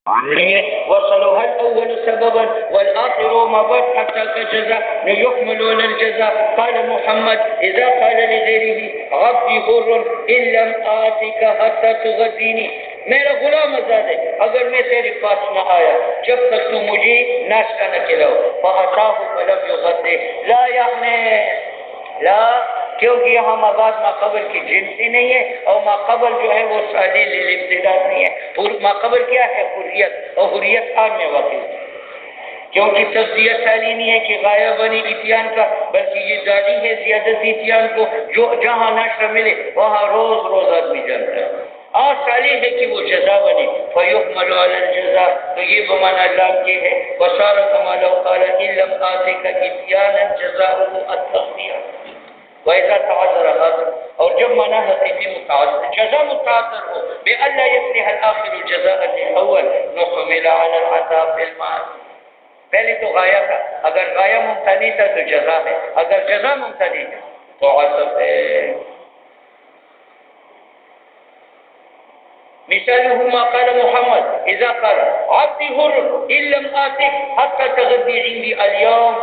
وصلوا الأول سببا والآخر مضت حتى كجزاء يحملون الجزاء. قال محمد إذا قال لغيره عبدي حر إن لم آتك حتى تغديني، میرا غلام آزاد ہے اگر میں تیرے پاس نہ آیا جب تک تو مجھے ناشتہ نہ کھلاؤ. فأتاه فلم يغده لا یعنی لا، کیونکہ یہاں مابعد ماقبل کی جنسی نہیں ہے، اور ماقبل جو ہے وہ سالی للابتداء نہیں ہے. ماقبل کیا ہے؟ حریت، اور حریت آن میں واقع ہے، کیونکہ تفضیہ سالی نہیں ہے کہ غایہ بنی اتیان کا، بلکہ یہ داڑھی ہے زیادت اتیان کو، جو جہاں ناشتہ ملے وہاں روز روز آدمی جانتا ہے. اور سالی ہے کہ وہ جزا بنے. فیحمل علی الجزاء، تو یہ بمعنی اللہ کے ہے. وصار کما لو قال ان لم آتک اتیانا جزاؤه التغذیہ. وَإِذَا تعذر هذا، اور جب معنی حقیقی متعذر جزا متعذر ہو بألا يصلح الآخر جزاء للأول نحمل على العذاب بالمال. پہلے تو غایہ تھا، اگر غایہ ممتنی تھا تو جزا ہے، اگر جزا ممتنی ہے تو عذاب ہے. مثاله ما قال محمد إذا قال عبدي حر إن لم آتك حتى تغدي عندي اليوم.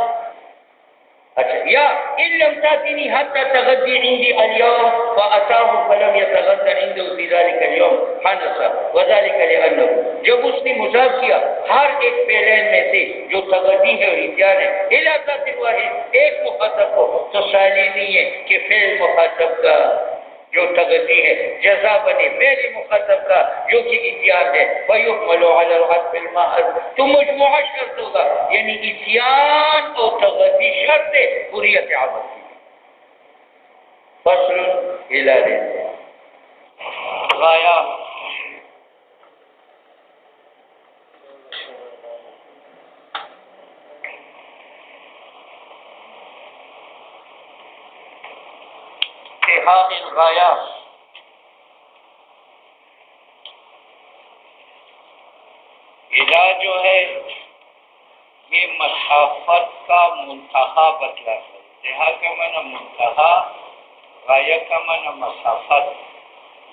اچھا، یا ان لم تاتنی حتی تغدی عندی اليوم فاتاه فلم يتغدى عنده في ذلك اليوم حنث وذلك لانه، جب اس نے مضاف کیا ہر ایک فعلین میں سے جو تغدی ہے اور اتیان ہے الی ذات واحد ایک مخاطب کو، تو سالی نہیں ہے کہ فعل مخاطب کا جو تغذی ہے جزا بنے میرے مخاطب کا جو کہ اتیان ہے. وَيُحْمَلُ عَلَى الْعَطْفِ الْمَعَذ، تو مجموعہ شرط ہوگا، یعنی اتیان اور تغذی شرط ہے حریت عمل کی. فصل الى غایا. الغایا اذا جو ہے یہ مسافت کا منتہا بتلا ہے. انتہا کا معنی منتہا، غایہ کا معنی مسافت،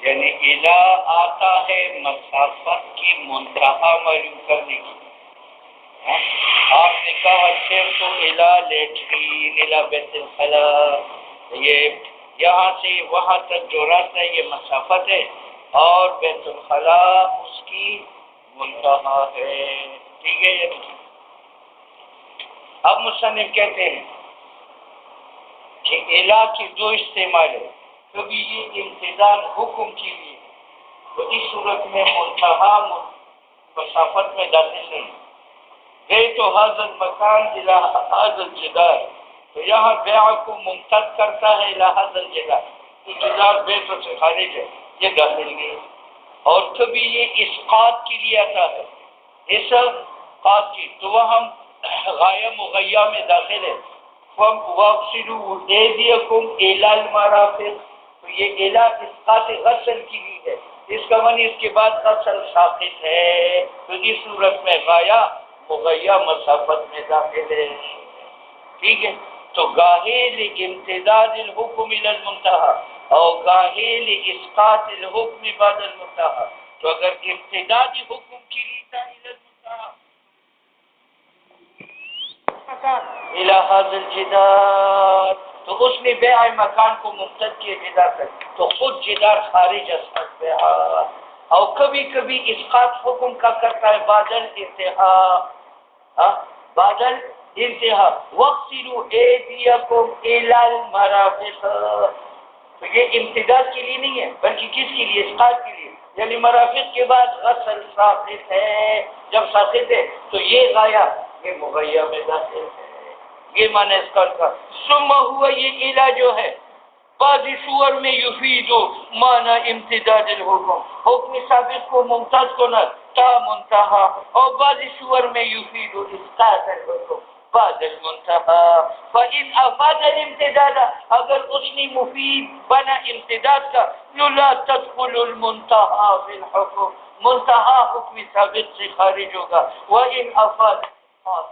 یعنی اذا آتا ہے مسافت کی منتہا معلوم کرنے کی. آپ نے کہا صرف تو الا لیٹرین الا بیت الخلاء، یہ یہاں سے وہاں تک جو راستہ ہے یہ مسافت ہے، اور بیت الخلاء اس کی منتہا ہے. ٹھیک ہے. اب مصنف کہتے ہیں کہ الا کی دو استعمال ہے. کبھی یہ امتداد حکم کے لیے، تو اس صورت میں منتہا مسافت میں داخل نہیں. گئے تو حاضر مکان الى حاضر جدار، تو یہاں بیع کو ممتد کرتا ہے الى حاضر جدار، تو جدار بیع سے خارج ہے، یہ داخل نہیں. اور کبھی یہ اسقاط کے لیے آتا ہے، اسقاط کی، تو وہ ہم غایہ مغیہ میں داخل ہے. وَاغْسِلُوا أَيْدِيَكُمْ إِلَى الْمَرَافِقِ، تو یہ الا اسقاط غسل کی بھی ہے، اس کا معنی اس کے بعد غسل ساقط ہے. تو اس صورت میں غایہ مغیہ مسافت میں داخل ہے. ٹھیک ہے. تو گاہے لامتداد الحکم الى المنتہى اور گاہے لاسقاط الحکم بعد المنتہى. تو اگر امتدادی حکم کی لیے تھا الى المنتہى الى هذا الجدار، تو اس نے بیع مکان کو ممتد کیے جدار تک، تو خود جدار خارج از بیع. اور کبھی کبھی اسقاط حکم کا کرتا ہے بعدل انتہا، بعدل انتہا. وَاغْسِلُوا أَيْدِيَكُمْ إِلَى الْمَرَافِقِ، تو یہ امتداد کے لیے نہیں ہے بلکہ کس کے لیے؟ اسقاط کے لیے. یعنی مرافق کے بعد غسل ساقط ہے، جب ساقط ہے تو یہ غایہ یہ مغیہ میں داخل ہے. یہ معنی اس کا ثم ہوا یہ الا جو ہے بعض صور میں یفید معنی امتداد الحکم، حکم ثابت کو ممتاز کو نہ تا منتہا، اور بعض صور میں یفید اسقاط الحکم بعد المنتہا. فإن افاد الامتداد، اگر اس نے مفید بنا امتداد کا، لا تدخل المنتہا فی الحکم، منتہا حکم ثابت سے خارج ہوگا. وإن افاد، اور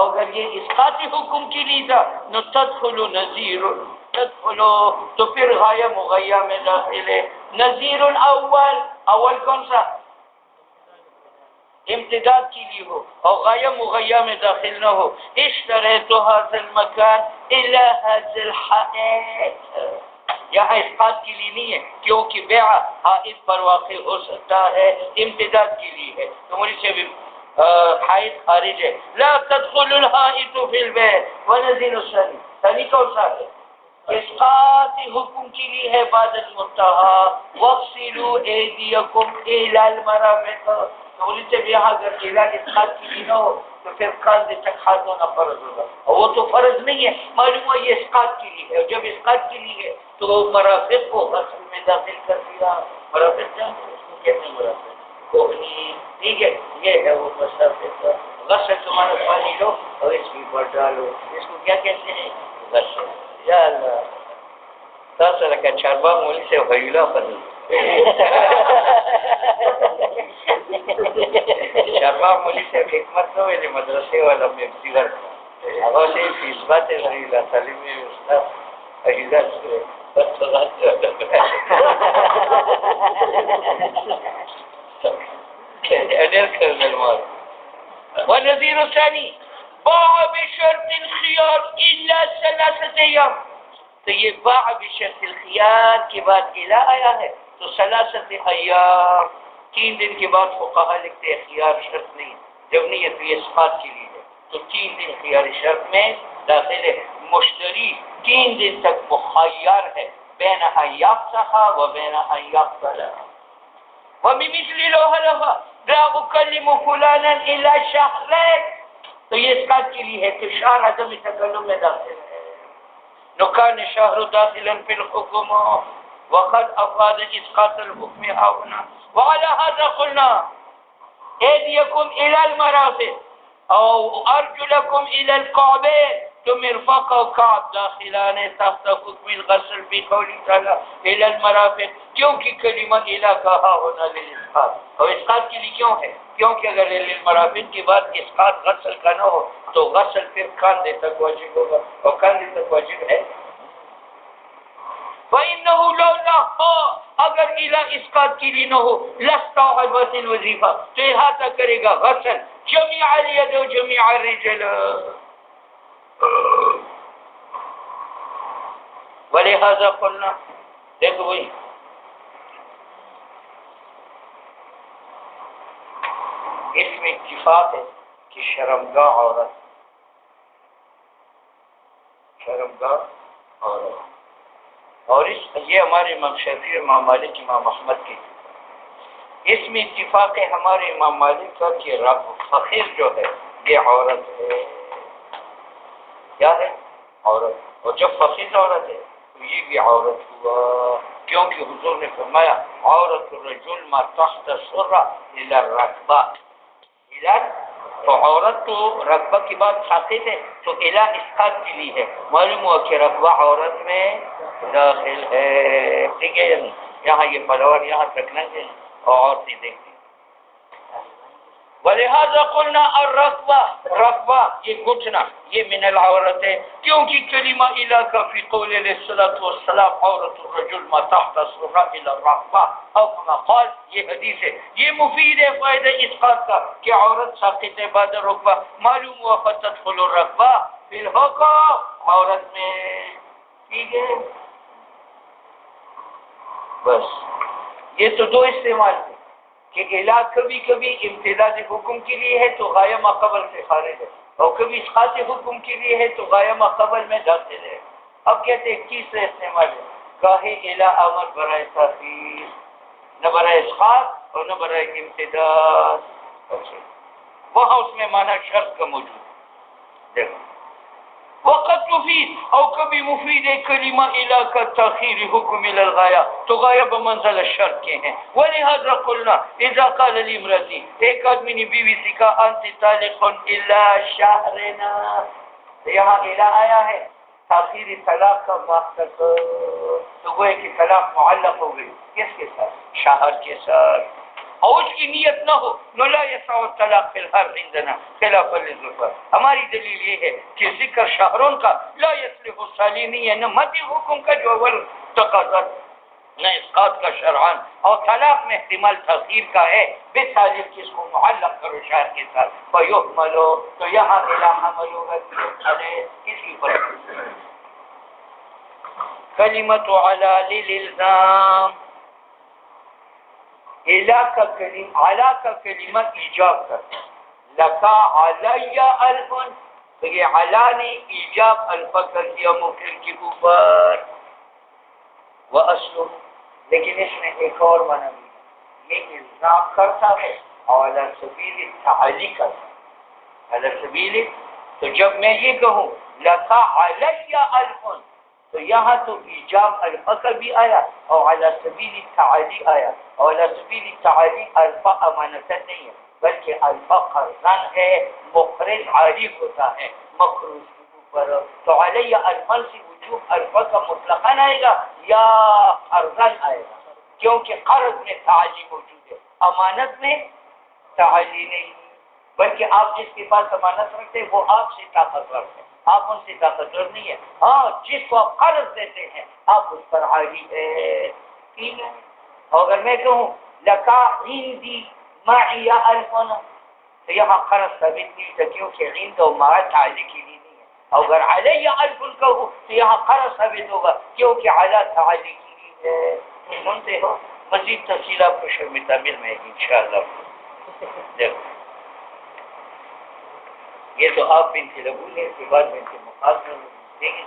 اگر یہ اسقاطی حکم کی لیے تھا، نو تدخل نظیر، تدخلو تو پھر غایہ مغیہ میں داخل ہے. نظیر الاول، اول کون سا؟ امتداد کے لیے ہو اور غایہ مغیہ میں داخل نہ ہو. اشتریت هذا المکان الا هذا الحائط، یہاں اسقاط کے لیے نہیں ہے کیونکہ بیع حائط پر واقع ہو سکتا ہے، امتداد کے لیے ہے. تو مجھ سے بھی حائط خارج ہے. لا تدخل الحائط فی البیت ونزل الثانی، ثانی کون سا ہے؟ اسقاط حکم کے لیے ہے بعد المنتہى. وَاغْسِلُوا أَيْدِيَكُمْ إِلَى الْمَرَافِقِ. تو مجھ سے بھی یہاں اگر علاج اسقاط کے لیے نہ ہو تو پھر کاندھے تک ہاتھ دھونا فرض ہوگا، اور وہ تو فرض نہیں ہے، معلوم ہوا یہ اسقاط کے لیے ہے. اور جب اسقاط کے لیے ہے تو مرافق کو غسل میں داخل کر دیا. مرافق جانتے اس کو کہتے ہیں مرافق کوہنی، ٹھیک ہے. یہ ہے وہ مرافق کا غسل. تمہارا پانی لو اور اس کے اوپر ڈالو، اس کو کیا کہتے ہیں؟ غسل. یا اللہ تاسو لکه چاربا مولی سے غیلا فرمی چاربا مولی سے حکمت نو ویلی مدرسے والا میں بزیگر هغه شی فی اثبات غیلا تعلیم استاد اجازه سره ادیر کر المال. والنذير الثاني باع بشرط الخيار الا 3 ايام. تو یہ باع بشرط الخيار کے بعد الا آیا ہے تو 3 ایام، 3 دن کے بعد فقہا لکھتے ہیں خیار شرط نہیں، جب نہیں ہے تو یہ اسقاط کے لیے ہے. تو 3 دن خیار شرط میں داخل ہے. مشتری 3 دن تک مخیر ہے بین ان یفسخ و بین ان یقبل. وبمثل لو حلف لا اکلم فلانا الا شهرين، تو یہ اسقاط کے لیے ہے کہ شهر عدم تکلم میں داخل ہے. نکان شهر داخلا في الحكم وقد افاد اسقاط الحكم هنا. وعلى هذا قلنا ايديكم الى المرافق او ارجلكم الى الكعبين، تو مرفق و کعب داخلان تحت حکم الغسل بقول تعالی الى المرافق، کیونکہ کلمہ الہ کہا ہونا للاسقاط. اور اسقاط کے لیے کیوں ہے؟ کیونکہ اگر للمرافق کے بعد اسقاط غسل کا نہ ہو تو غسل پھر کاندھے تک واجب ہوگا، اور کاندھے تک واجب ہے. فإنه لولا، اگر الہ اسقاط کے لیے نہ ہو لاستوعبت الوظیفہ، تو احاطہ کرے گا غسل جميع الید و جميع الرجل. ولہذا قلنا، دیکھو بھائی اس میں اتفاق ہے کہ شرمگاہ عورت اور یہ ہمارے امام شافعی، امام مالک، امام احمد کی، اس میں اتفاق ہے ہمارے امام مالک کا کہ رب فقیر جو ہے یہ عورت ہے. کیا ہے؟ عورت. اور جب فقیر عورت ہے تو یہ بھی عورت ہوا، کیونکہ حضور نے فرمایا عورت الرجل ما تحت السرہ الی الرکبہ. تو عورت تو رکبہ کی بات ساقط ہے تو الی اسقاط کے لیے ہے. معلوم ہوا کہ رکبہ عورت میں داخل ہے. ٹھیک ہے، یہاں یہ پلور یہاں رکھنا ہے اور عورتیں دیکھیں. ولہذا قلنا الرکبہ، رکبہ یہ گھٹنا یہ من العورت ہے، کیونکہ کلمہ الہ کا فی قول علیہ الصلوۃ والسلام عورت الرجل ما تحت السرہ الی الرکبہ او کما قال، یہ حدیث ہے. یہ مفید ہے فائدہ اسقاط کا کہ عورت ساقط ہے بعد رکبہ. معلوم ہوا فتدخل الرکبہ فی الحکم، عورت میں. ٹھیک ہے، بس یہ تو 2 استعمال ہے کہ الہ کبھی کبھی امتداد حکم کے لیے ہے تو غایہ ما قبل سے خارج ہے، اور کبھی اسقاط حکم کے لیے ہے تو غایہ ما قبل میں داخل ہے. اب کہتے ہیں 21 استعمال ہے. کاہے الہ آمد برائے تاخیر، نہ برائے اسقاط اور نہ برائے امتداد. اچھا، وہاں اس میں معنی شرط کا موجود ہے. دیکھو وقت مفید او کبھی مفید ہے کلمہ الہ کا تاخیر حکم الی الغایہ، تو غایہ بمنزل الشرط کے ہیں. ولہذا قلنا اذا قال لامرأتی، ایک آدمی نے بیوی سے کہا انت طالق الا شهرنا، یہاں الہ آیا ہے تاخیر طلاق کا مقصد، تو گویا کہ طلاق معلق ہو گئی کس کے ساتھ؟ شہر کے ساتھ. اور اس کی نیت نہ ہو نو لا یسع الطلاق فی الحر عندنا خلافا للظفر. ہماری دلیل یہ ہے کہ ذکر شہرون کا لا یصلح الصالح نہیں ہے، نہ مدی حکم کا جو اول تقاضا نہ اسقاط کا شرعان. اور طلاق میں احتمال تاخیر کا ہے بے تعلق کس کو معلق کرو شاعر کے ساتھ فیحملو تو یہاں الا حمل ہوگا کس کی پر کلمت علی للالزام الا کا کلمہ ایجاب کرتا لکا علی الف تو یہ علی نے ایجاب الف کر دیا مفعول کے اوپر وَأَصْلُهُ لیکن اس میں ایک اور معنی بھی یہ الزام کرتا ہے اور علی سبیل التعالی کرتا ہے علی سبیل. تو جب میں یہ کہوں لَكَ عَلَيَّ أَلْفٌ تو یہاں تو ایجاب الفا کا بھی آیا اور علی سبیل التعالی آیا اور علی سبیل التعالی الفا امانتاً نہیں ہے بلکہ الفا قرضاً ہے مقرض عاری ہوتا ہے مقروض کے اوپر. تو علی الفا سے الفا کا مطلقاً آئے گا یا قرضاً آئے گا کیونکہ قرض میں تعالی موجود ہے امانت میں تعالی نہیں بلکہ آپ جس کے پاس امانت رکھتے ہیں وہ آپ سے طاقتور ہے آپ ان سے طاقتور نہیں ہے. ہاں جس کو آپ قرض دیتے ہیں آپ اس پر عالی ہے ٹھیک ہے. اور اگر میں کہوں لکا عندی معی الفن تو یہاں قرض ثابت نہیں تھا کیونکہ عند و مع تعالی کے لیے اگر علی الفن کہو تو یہاں قرض ثابت ہوگا کیونکہ علی تعالی کی ہے. سنتے ہو مزید تفصیل آپ کو شرح تعمیل میں گی انشاءاللہ. دیکھو یہ تو آپ بنت لبون ہے اس کے بعد بنت مقاصد ٹھیک ہے.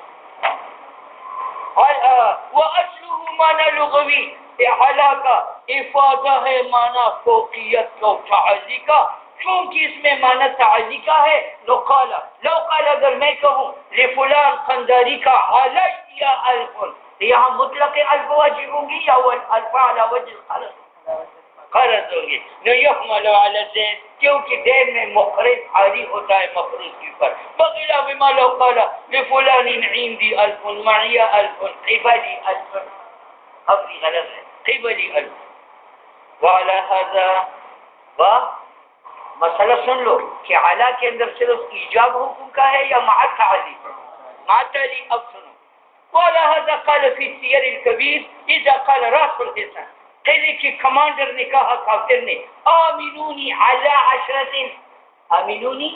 وَأَصْلُهُ معنی لغوی اعلیٰ کا افادہ ہے معنی فوقیت کا تعالی کا چونکہ اس میں معنی تعالی کا ہے. لو قال اگر میں کہوں لفلان قنداری کا علی الف یہاں مطلق الف واجب ہوں گی یا الف علی وجه قرض ہوں گی نو یحمل علی الدین کیونکہ دین میں مقرض عاری ہوتا ہے مقروض کے اوپر. بغیر بما لو قال لفلان عندي الف معي الف قبلي الف اپنی غلط ہے قبلي الف وعلى هذا مسئلہ سن لو کہ علی کے اندر صرف ایجاب حکم کا ہے یا مع تعلی مع تعلی. اب سنو وعلى هذا قال في السير الكبير اذا قال راس الحسن قیلی کہ کمانڈر نے کہا کافر نے آمنونی علی عشرت آمنونی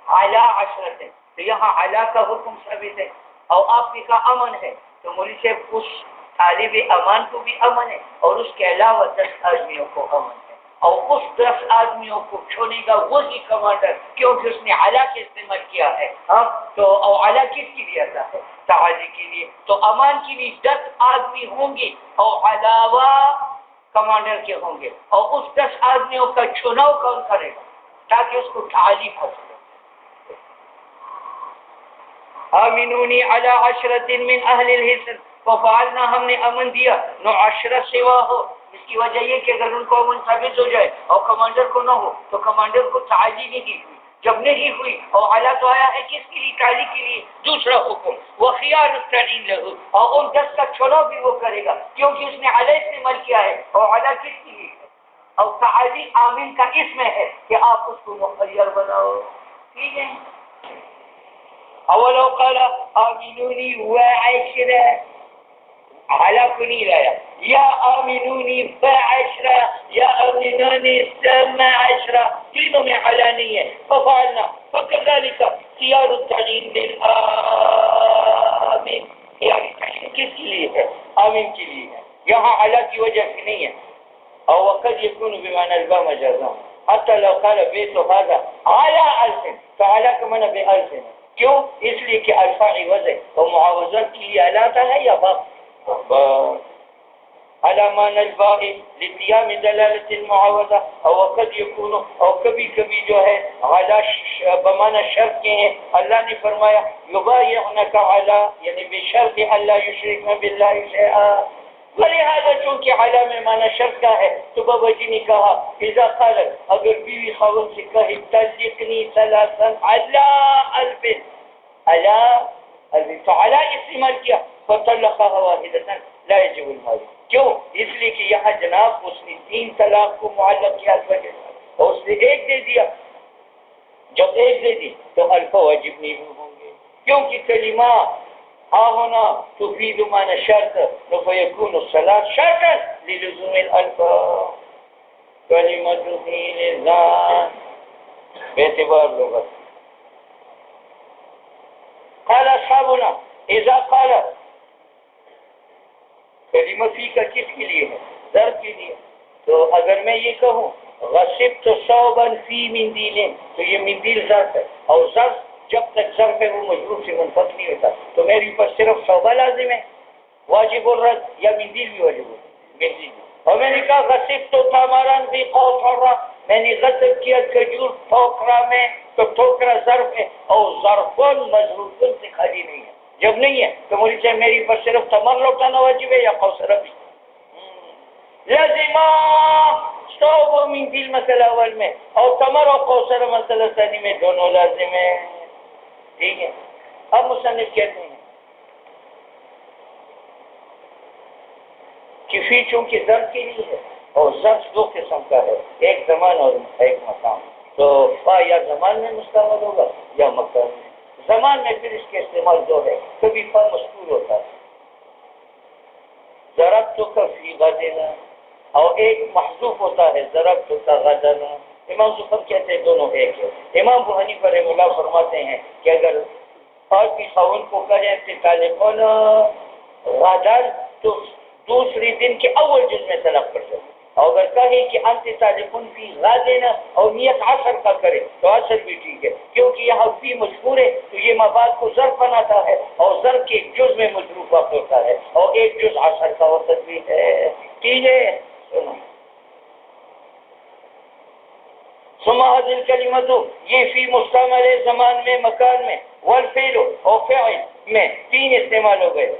علی عشرت تو یہاں علی کا حکم ثابت ہے اور آپ نے کہا امن ہے تو مولی صاحب اس طالب امان کو بھی امن ہے اور اس کے علاوہ 10 آدمیوں کو امن ہے اور اس 10 آدمیوں کو چھوڑے گا وہی کمانڈر کیونکہ اس نے علی کا استعمال کیا ہے. ہاں تو اور علی کس کے لیے آتا ہے تعالی کے لیے. تو امان کے لیے 10 آدمی ہوں گے اور علاوہ کمانڈر کے ہوں گے اور اس 10 آدمیوں کا چناؤ کون کرے گا تاکہ اس کو تعالی حاصل ہو. آمنونی علی عشرت من اہل الحسن ففعلنا ہم نے امن دیا نو عشرت سوا ہو. اس کی وجہ یہ کہ اگر ان کو امن ثابت ہو جائے اور کمانڈر کو نہ ہو تو کمانڈر کو تعالی نہیں ہوئی. جب نہیں ہوئی اور اعلیٰ تو آیا ہے کس کے لیے تعالی کے لیے دوسرا حکم وخیار التعین لہو اور ان 10 کا چناؤ بھی وہ کرے گا کیونکہ اس نے علی استعمال کیا ہے اور اعلیٰ کس کے لیے ہے اور تعالی آمین کا اس میں ہے کہ آپ اس کو مخیر بناؤ ٹھیک ہے. اولو قال آمنونی وعشرہ علی کو نہیں لایا یا آمنونی بعشرہ یا آمنونی سمع عشرہ تینوں میں علی نہیں ہے ففعلنا فکذالک خیار التعین للآمین کس کے لیے ہے آمین کے لیے ہے یہاں علی کی وجہ سے نہیں ہے. اور وقد يكون بمعنى الباء مجازا حتى لو قال بيت هذا على الف فعلى كمان بالف کیوں اس لیے کہ الفا عوض ہے اور معاوضات کے لیے علاتا ہے یا باء على معنى الباء لقيام دلالة المعاوضة او وقد يكون او کبھی کبھی جو ہے على بمعنى شرط کے ہیں. اللہ نے فرمایا يبايعنك على یعنی بشرط اللہ يشركن بالله شيئا ولہذا چونکہ علی میں معنی شرط کا ہے تو بابا جی نے کہا اذا قالت اگر بیوی خاوند سے کہے تلقنی ثلاثا علی الف تو علی استعمال کیا فطلقها واحدة لا يجب المال. کیوں اس لیے کہ یہاں جناب اس نے 3 طلاق کو معلق کیا وجہ اور اس نے ایک دے دیا. جب ایک دے دی تو الف واجب نہیں ہوں گے کیونکہ کلمات ها هنا تفيد معنى الشرط فيكون الصلاة شرطا للزوم الألفاظ كلمة في لسان باعتبار لغة. قال أصحابنا إذا قال کلمہ فی کا کس کے لیے ہے؟ ضرب کے لیے. تو اگر میں یہ کہوں غصبت ثوبا فی مندیل تو یہ مندیل ظرف ہے اور ظرف جب تک ظرف ہے وہ مجرور سے منفک نہیں ہوتا. تو میرے اوپر صرف ثوبہ لازم ہے واجب الرد یا مندیل بھی واجب ہوتا ہے؟ مندیل. اور میں نے کہا غصبت تمرا فی قوقرہ میں نے غصب کیا کھجور ٹھوکرا میں تو ٹھوکرا ظرف ہے اور ظرفن مجرور سے خالی نہیں ہے. جب نہیں ہے تو مجھے چاہے میری پر صرف تمر لوٹانا واجب ہے یا قوسرہ بھی. لازمہ صوب و مندیل مسئلہ اول میں اور تمر اور قوسرہ مسئلہ ثانی میں دونوں لازم ہیں. ٹھیک ہے. اب مصنف کہتے ہیں کہ فی چونکہ ضرب کے لیے ہے اور ضرب دو قسم کا ہے، ایک زمان اور ایک مقام. تو فا یا زمان میں مستعمل ہوگا یا مکان میں. زمان میں پھر اس کے استعمال دو ہے، کبھی فا مذکور ہوتا ہے ضربت کا فی غدنا اور ایک محذوف ہوتا ہے ضربت کا غدنا. امام زفر کہتے ہیں دونوں ایک ہے. امام ابو حنیفہ رحمہ اللہ فرماتے ہیں کہ اگر آدمی خاوند کو کہیں کہ طالقون غدن تو دوسری دن کے اول جز میں طلاق پڑ جائے. اور اگر کہیں کہ انت طالقون فی غدنا اور نیت عصر کا کرے تو عصر بھی ٹھیک ہے کیونکہ یہاں فی مذکور ہے تو یہ مباد کو ظرف بناتا ہے اور ظرف کے ایک جز میں مجروف وقت ہوتا ہے اور ایک جز عصر کا وقت بھی ہے. ٹھیک ہے. سنو ثم هذه الكلمة یہ فی مستعمل زمان میں مکان میں والفعل اور فعل میں تین استعمال ہو گئے.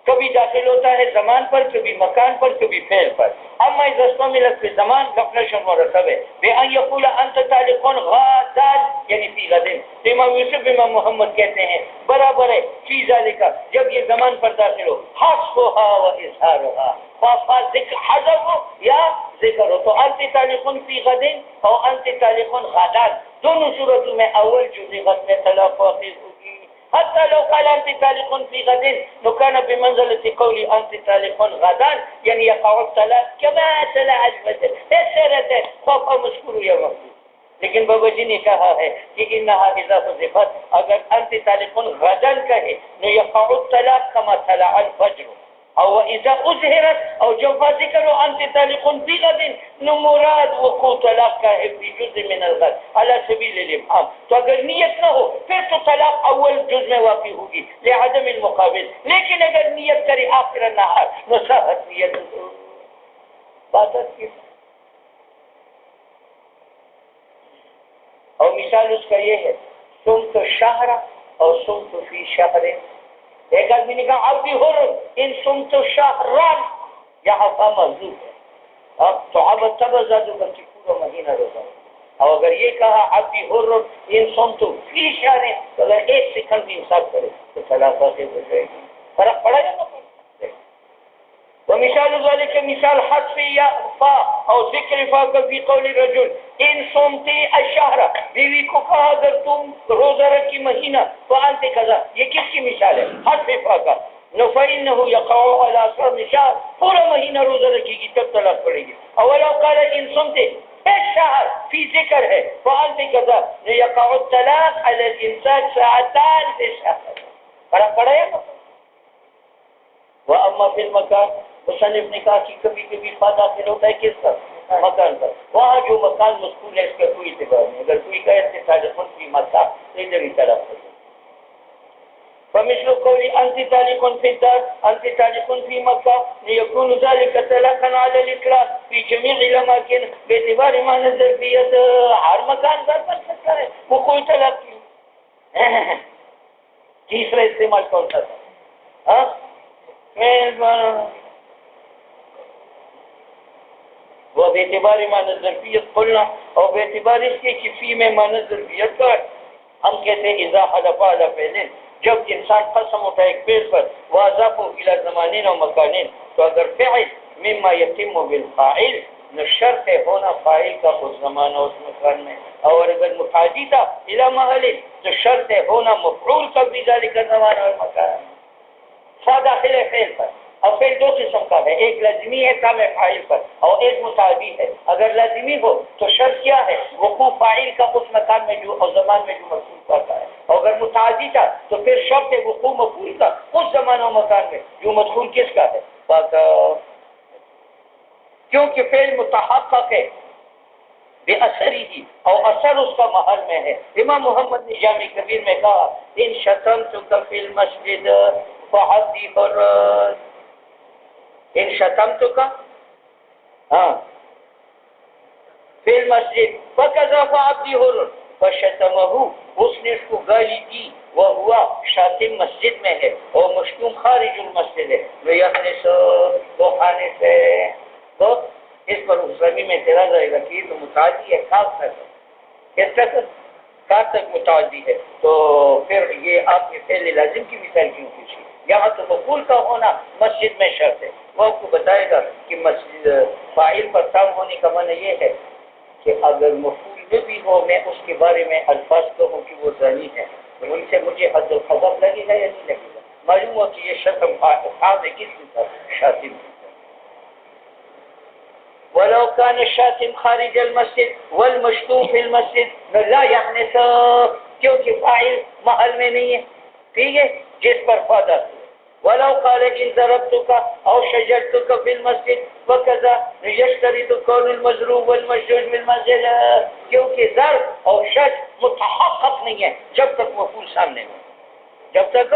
کبھی داخل ہوتا ہے زمان پر کبھی مکان پر کبھی فعل پر. اما اذا استعملت في زمان فقط مرتب ہے بأن يقول انت طالق غدا یعنی فی غد. امام یوسف امام محمد کہتے ہیں برابر ہے فی ذالک جب یہ زمان پر داخل ہو حذفها واظهارها فا ذکر حذف ہو یا ذکر ہو تو انت طالق فی غد اور انت طالق غدا دونوں صورتوں میں اول جز غد میں طلاق واقع ہوگی. حتى لو قال أنت طالق في غد لكان بمنزلة قولي أنت طالق غدا يعني يقع الطلاق كما طلع الفجر. تسرت خوف مشكور يا مفروض. لیکن بابا جی نے کہا ہے کہ انہا اذا حذفت اگر انت طالق غدا کہے نو يقع الطلاق كما طلع الفجر او اذا اظهرت او جو ذکر انت طالق في غد نو مراد وقوع طلاق کا ہے في جزء من الغد على سبيل الابهام. تو اگر نیت نہ ہو پھر تو طلاق اول جز میں واقع ہوگی لعدم المقابل. لیکن اگر نیت کرے آخر النہار نو صحت نیت بات کی. اور مثال اس کا یہ ہے صمت الشهر اور صمت فی شهر. ایک آدمی نے کہا اب بھی ہو رہا ان صمت الشهران یہاں فا محذوف ہے. اب تو اب تبزادو کا کہ پورا مہینہ روزہ. اور اگر یہ کہا اب بھی ہو رہا ان صمت فی شهر تو اگر ایک سیکنڈ بھی انصاف کرے تو طلاق واقع ہو جائے گی. فرق پڑا گا نا. ومثال ذلك مثال حذف یا فا اور ذکر فا کا فی قول رجل ان صمت الشهر بیوی کو کہا اگر تم روزہ رکھی مہینہ فانت کذا. یہ کس کی مثال ہے؟ حذف فا کا. فإنه يقع على صوم الشهر پورا مہینہ روزہ رکھے گی تب طلاق پڑے گی. اولو قال ان صمت الشهر فی ذکر ہے فانت کذا يقع الطلاق على الانسان ساعتان في الشهر. فرق پڑا ہے نا. واما فی المکان مصنف نے کہا کہ کبھی کبھی فا داخل ہوتا ہے کس پر؟ مکان پر. وہاں جو مکان مذکور ہے اس کا کوئی اعتبار نہیں. اگر کوئی کہے کہ طالق فی مکہ تو ادھر ہی طلاق ہو جائے. فمثل قول انت طالق في الدار انت طالق في مكة ليكون ذلك طلاقا على الاطلاق في جميع الاماكن باعتبار معنى الظرفیت. ہر مکان پر بن سکتا ہے وہ کوئی طلاق نہیں. تیسرا استعمال کون سا تھا؟ وہ باعتبار معنی ظرفیت کھولنا اور باعتبار اس کے کہ فی میں معنی ظرفیت کا ہم کہتے ہیں اذا حلف علی فعل جب انسان قسم اٹھائے ایک فعل پر واضاف الى زمانین و مکانین تو اگر فعل مما یتم بالفاعل نو شرط ہونا فاعل کا اس زمان اور اس مکان میں. اور اگر متعدی تھا الى محل تو شرط ہونا مفعول کا بھی ذالک زمان اور مکان. فا داخل ہے فعل پر. اور فعل دو قسم کا ہے، ایک لازمی ہے کام فاعل پر اور ایک متعدی ہے. اگر لازمی ہو تو شرط کیا ہے؟ وقوع فاعل کا اس مکان میں جو اور زمان میں جو مفعول کرتا ہے. اور اگر متعدی تھا تو پھر شرط ہے وقوع مفعول کا اس زمان و مکان میں جو مدخول کس کا ہے؟ کیونکہ فعل متحقق ہے بے اثر ہی اور اثر اس کا محل میں ہے. امام محمد نے جامع کبیر میں کہا ان شتمتک فی المسجد فحدی حرر. ان شتمتک ہاں فی المسجد فکذا فعبدی حرر فشتمہ، اس نے اس کو گالی دی، وہ ہوا شاتم مسجد میں ہے اور مشتوم خارج المسجد ہے. وہ خانے سے تو اس پر اسلامی میں اعتراض آئے گا کہ یہ تو متعدی ہے، خاص تک کس تک خاص تک متعدی ہے، تو پھر یہ آپ نے فعل لازم کی مثال کیوں پوچھی؟ یہاں تو مفعول کا ہونا مسجد میں شرط ہے. وہ آپ کو بتائے گا کہ مسجد فاعل پر تام ہونے کا معنی یہ ہے کہ اگر مفعول میں بھی ہو میں اس کے بارے میں الفاظ کہوں کہ وہ زانی ہے تو ان سے مجھے حد القذف لگے گا یا نہیں لگے گا؟ معلوم ہو کہ یہ شتم خاص ہے کس کی طرف؟ شاتم. ولو كان الشاتم خارج المسجد والمشتوم في المسجد لا يحنث، کیونکہ فاعل محل میں نہیں ہے، ٹھیک ہے، جس پر فادا. ولو قال ان ضربتك او شجرتك في المسجد وكذا يشترط كون المضروب والمشجوج بالمسجد، کیونکہ ضرب اور شج متحقق نہیں ہے جب تک مفعول سامنے ہو. جب تک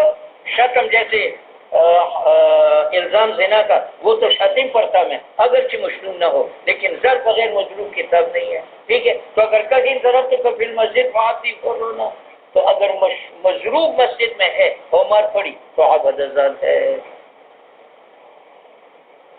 شتم جیسے الزام زنا کا وہ تو شاتم پڑتا ہے اگرچہ مشروع نہ ہو، لیکن ضرب بغیر مضروب کی تب نہیں ہے، ٹھیک ہے. تو اگر کہیں ضرب تو فی المسجد فعادی ہونا، تو اگر مضروب مسجد میں ہے اور مار پڑی تو عبد الزاد ہے.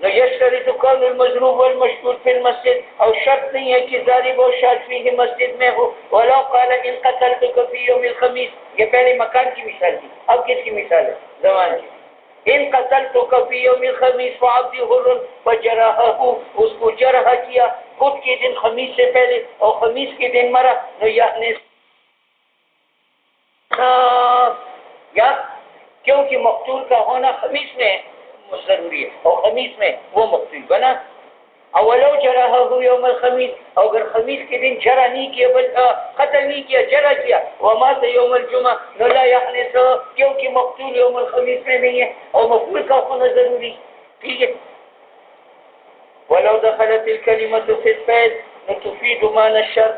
یشترط کون المضروب والمشتوت فی المسجد، اور شرط نہیں ہے کہ ضارب و شاذ فیہ مسجد میں ہو. ولو قال ان قتلتک فی یوم الخمیس، یہ پہلے مکان کی مثال تھی، اب کس کی مثال ہے؟ زمان کی. ان قتلتک فی یوم الخمیس فعبدی حر فجرحہ، اس کو جرح کیا بدھ کے دن خمیس سے پہلے اور خمیس کے دن مرا. یعنی یا کیونکہ مقتول کا ہونا خمیس میں ضروری ہے اور خمیس میں وہ مقتول بنا. اولو جرحہ یوم الخمیس، اگر خمیس کے دن جرح نہیں کیا قتل نہیں کیا جرح کیا ومات یوم الجمعہ لا یحنث، کیونکہ مقتول یوم الخمیس میں نہیں ہے اور مقتول کا ہونا ضروری، ٹھیک ہے. ولو دخلت الکلمۃ فی الفعل تفید معنی الشرط،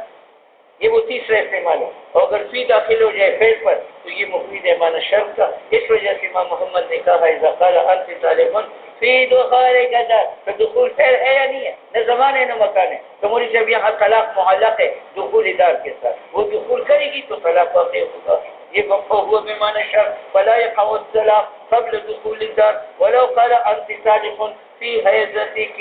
یہ وہ تیسرا استعمال ہے. اور اگر فی داخل ہو جائے فعل پر تو یہ مفید ہے معنی شرط کا. اس وجہ سے امام محمد نے کہا اذا قال انت طالب فی دخول کذا، تو دخول فعل ہے یا نہیں ہے؟ نہ زمان ہے نہ مکان ہے. تو مولوی صاحب یہاں طلاق معلق ہے دخول دار کے ساتھ، وہ دخول کرے گی تو طلاق واقع ہوگا. یہ مفہوم بمعنی شرط فلا يقع الطلاق قبل دخول الدار. ولو قال انت طالب فی حیضتک،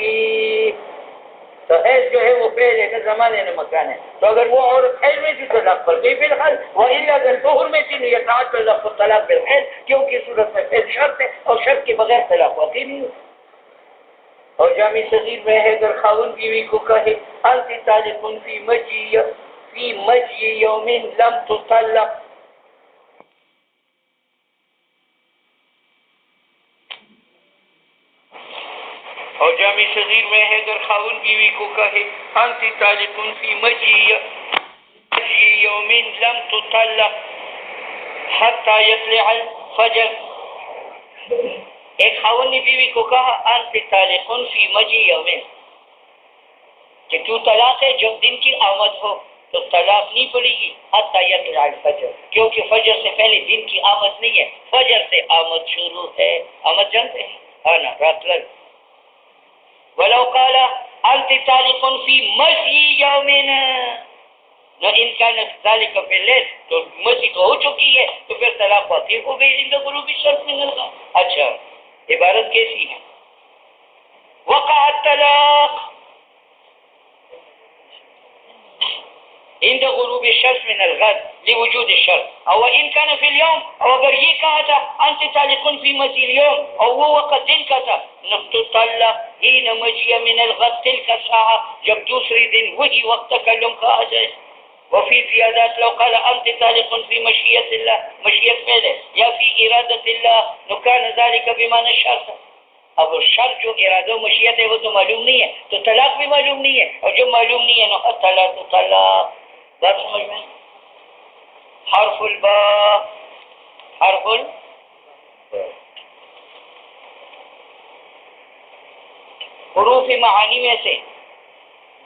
تو حیض جو ہے وہ فعل ہے نہ زمان ہے نہ مکان ہے. تو اگر وہ عورت حیض میں تھی تو طلاق پر گئی بالحال، وإلا اگر طہر میں تھی یہ تعدد لفظ طلاق بالحیض، کیونکہ صورت میں فعل شرط ہے اور شرط کے بغیر طلاق واقع نہیں ہو. اور جامع صغیر میں ہے اگر خاوند بیوی کو کہے انت طالق فی مجی یوم لم تطلق، اور جامع صغیر میں ہے اگر خاوند بیوی کو کہے انت طالق فی مجی یوم لم تطلق حتی یطلع الفجر. ایک خاوند نے بیوی کو کہا انت طالق فی مجی یوم، کہ تو طلاق ہے جب دن کی آمد ہو، تو طلاق نہیں پڑے گی حتی یطلع الفجر، کیونکہ فجر سے پہلے دن کی آمد نہیں ہے، فجر سے آمد شروع ہے. آمد جانتے ہیں آنا رات لگ. ولو قال انت طالق فی مجی یوم، نہ ان كانت ذلك في الليل، تو مجی تو ہو چکی ہے تو پھر طلاق واقع ہو گئی عند غروب الشمس من الغد. اچھا عبارت کیسی ہے؟ وقع الطلاق عند غروب الشمس من الغد لوجود الشرط. او ان كان في اليوم، او اگر یہ کہا تھا انت طالق في مجی اليوم اور وہ وقت دن کا تھا، تطلق حين مجی من الغد تلك الساعة، جب دوسری دن وہی وقت تکلم کا آ جائے. وفي زيادات لو قال أنت طالق في مشيئة الله مشیت پہلے یا فی ارادت اللہ نکان ذلك بمعنى الشرط. اب شرط جو ارادہ و مشیت ہے وہ تو معلوم نہیں ہے تو طلاق بھی معلوم نہیں ہے اور جو معلوم نہیں ہے نو طلاق طلاق. بات سمجھ میں؟ حرف الباء حرف حروف معانی میں سے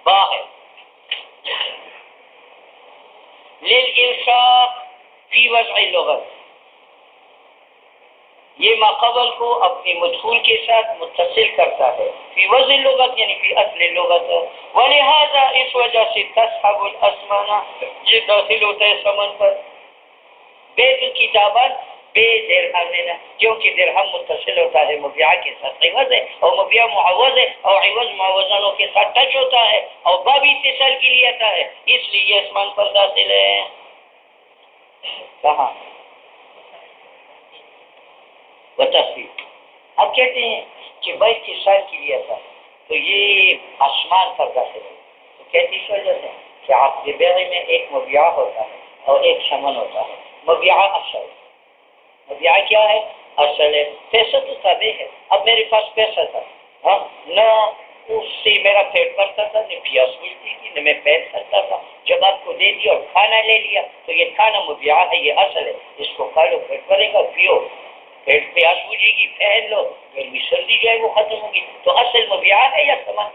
با ہے للالصاق فی وضع اللغت. یہ ما قبل کو اپنی مدخول کے ساتھ متصل کرتا ہے فی وضع اللغت یعنی فی اصل اللغت. ولہذا اس وجہ سے تصحب الاسمانہ یہ داخل ہوتا ہے سمن پر. بیت الکتابان بے درہم ہے نا کیونکہ درہم متصل ہوتا ہے مبیعہ کے ساتھ عوض ہے اور مبیعہ معوض ہے اور عوض معوضانوں کے ساتھ ٹچ ہوتا ہے اور باب اتصال کے لیے آتا ہے اس لیے یہ اسمان پر داخل ہے. کہاں بتصیب اب کہتے ہیں کہ بھائی اتصال کے لیے آتا تو یہ آسمان پر داخل ہے. تو کہتے اس وجہ سے کہ عقد بیع میں ایک مبیعہ ہوتا ہے اور ایک ثمن ہوتا ہے. مبیعہ اصل مبیعہ کیا ہے؟ اصل ہے. پیسہ تو تابع ہے. اب میرے پاس پیسہ تھا نہ اس سے میرا پیٹ بھرتا تھا نہ پیاس بجھتی تھی نہ میں پہن سکتا تھا. جب آپ کو دے دیا اور کھانا لے لیا تو یہ کھانا مبیعہ ہے یہ اصل ہے. اس کو کھا لو پیٹ بھرے گا پیو پیٹ پیاس بجھے گی پہن لو گرمی سردی جو ہے وہ ختم ہوگی. تو اصل مبیعہ ہے یا ثمن؟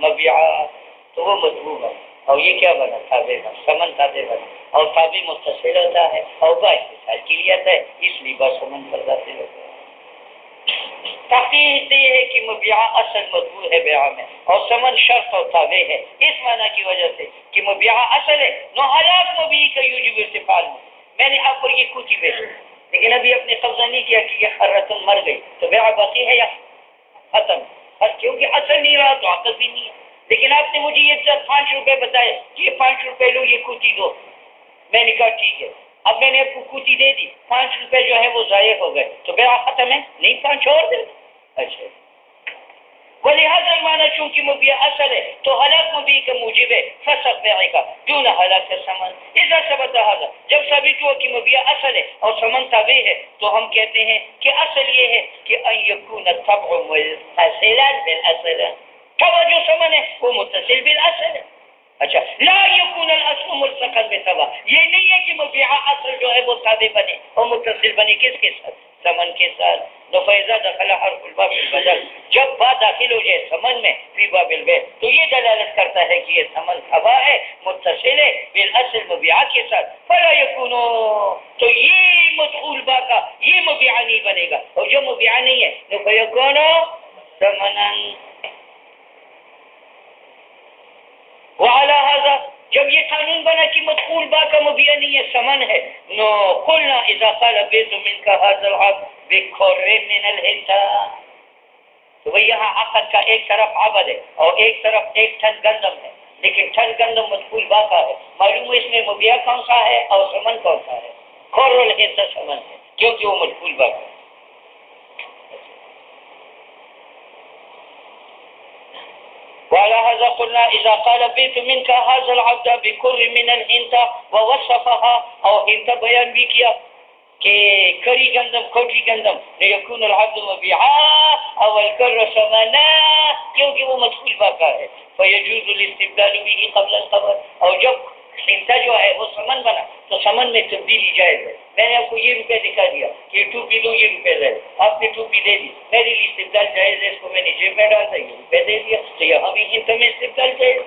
مبیعہ. تو وہ مطلوب ہے اور یہ کیا بنا تابع بنا ثمن تابع بنا اور تابع متصل ہوتا ہے اور با اتصال کے لیے آتا ہے اس لیے با ثمن پر داخل ہوتا ہے. تحقیق یہ ہے کہ مبیعہ اصل مطلوب ہے بیع میں اور ثمن شرط اور تابع ہے اس معنی کی وجہ سے کہ مبیعہ اصل ہے. نو حالات مبیع کا یوجب استفعال میں نے آپ پر یہ کوٹی بھیجی لیکن ابھی اپنے قبضہ نہیں کیا کہ یہ حرتن مر گئی تو بیع باقی ہے یا ختم؟ کیونکہ اصل نہیں رہا تو عقد بھی نہیں ہے. لیکن آپ نے مجھے یہ 5 روپے بتائے کہ یہ 5 روپے لو یہ کوٹی دو. میں نے کہا ٹھیک ہے. اب میں نے آپ کو کوٹی دے دی 5 روپے جو ہے وہ ضائع ہو گئے تو بیع ختم ہے نہیں 5 اور دے. اچھا ولہذا معنی چونکہ مبیع اصل ہے تو حالات مبیع کا موجب ہے فسخ بیع کا دون حالات ثمن. اذا ثبت هذا جب ثابت ہوا کہ مبیع اصل ہے اور ثمن تابع ہے تو ہم کہتے ہیں کہ اصل یہ ہے کہ ان يكون الطبع متصلا بالاصل. طبع جو ثمن ہے وہ متصل بالاصل ہے. اچھا لا يكون الاصل ملصقا بطبع یہ نہیں ہے کہ مبیع اصل جو ہے وہ تابع بنے اور متصل بنے کس کے ساتھ؟ ثمن کے ساتھ. فإذا دخل حرف الباء في البدل جب با داخل ہو جائے ثمن میں فی باب البیع تو یہ دلالت کرتا ہے کہ یہ ثمن تبع ہے متصل ہے بالاصل مبیع کے ساتھ. فلا يكون تو یہ مدخول با کا یہ مبیع نہیں بنے گا اور جو مبیع نہیں ہے فيكون ثمنا. وعلى هذا جب یہ قانون بنا کہ مدخول با کا مبیع نہیں ہے ثمن ہے نو قلنا اذا قال بیت منك هذا العبد بكر من الهنتا تو وہ یہاں عقد کا ایک طرف عبد ہے اور ایک طرف ایک ٹن گندم ہے لیکن ٹن گندم مدخول با کا ہے. معلوم ہے اس میں مبیع کون سا ہے اور ثمن کون سا ہے؟ کر الهنتا ثمن ہے کیونکہ وہ مدخول با کا ہے. وعلى هذا قلنا إذا قال بيت منك هذا العبد بكر من الهنتا ووصفها أو هنتا بيان بھی کیا کہ کری گندم کوٹی گندم لیکن العبد مبيعا او الكر ثمنا کیونکہ وہ مدخول باقا ہے. فيجوز الاستبدال به قبل القبض اور جب ہنتا جو ہے وہ ثمن بنا تو ثمن میں تبدیلی جائز ہے. میں نے آپ کو یہ روپے دکھا دیا کہ ٹوپی دو یہ روپے لے آپ نے ٹوپی دے دی میرے لیے استبدال جائز ہے اس کو میں نے جیب میں ڈال دیا یہ روپے دے دیا تو یہاں بھی ہنتا میں استبدال جائز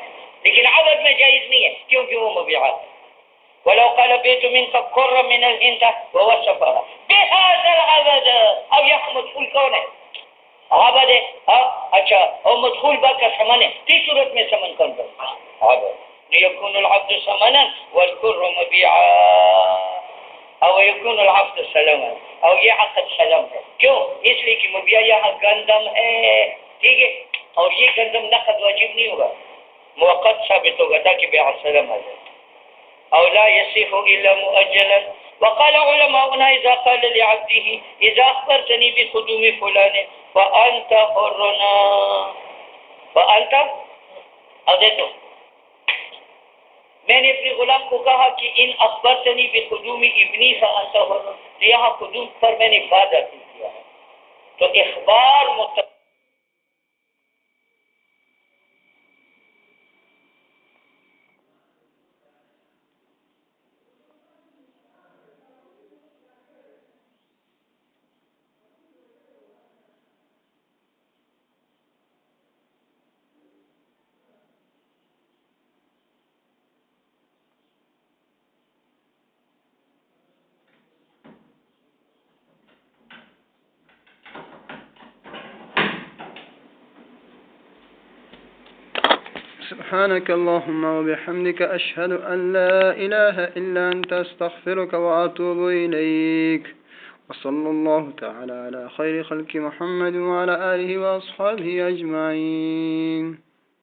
لیکن عوض میں جائز نہیں ہے کیونکہ وہ مبيعات ہے. ولو قال بيت منك قر من الهنتا ووصفها بهذا العبد اب یہاں مدخول کون ہے؟ عبد ہے. اچھا اور مدخول با کا ثمن ہے تیس صورت میں ثمن کون ہے؟ عبد. يكون العبد ثمنا والكر مبيعا او يكون العبد سلما اور یہ عقد سلم ہے. کیوں؟ اس لیے کہ مبیع یہاں گندم ہے ٹھیک ہے اور یہ گندم نقد واجب نہیں ہوگا موقت ثابت ہوگا تاکہ بیع سلم آ جائے او لا يصح الا مؤجلا. وقال علماؤنا اذا قال لعبده اذا اخبرتني بقدوم فلان فانت حرنا فانت ادیتو میں نے اپنے غلام کو کہا کہ ان اخبرتنی بقدوم ابنی فانت حر، یہاں قدوم پر میں نے وعدہ کیا ہے، تو اخبار مطلب سبحانك اللهم وبحمدك أشهد أن لا إله إلا أنت أستغفرك وأتوب إليك. وصلى الله تعالى على خير خلق محمد وعلى آله وأصحابه أجمعين.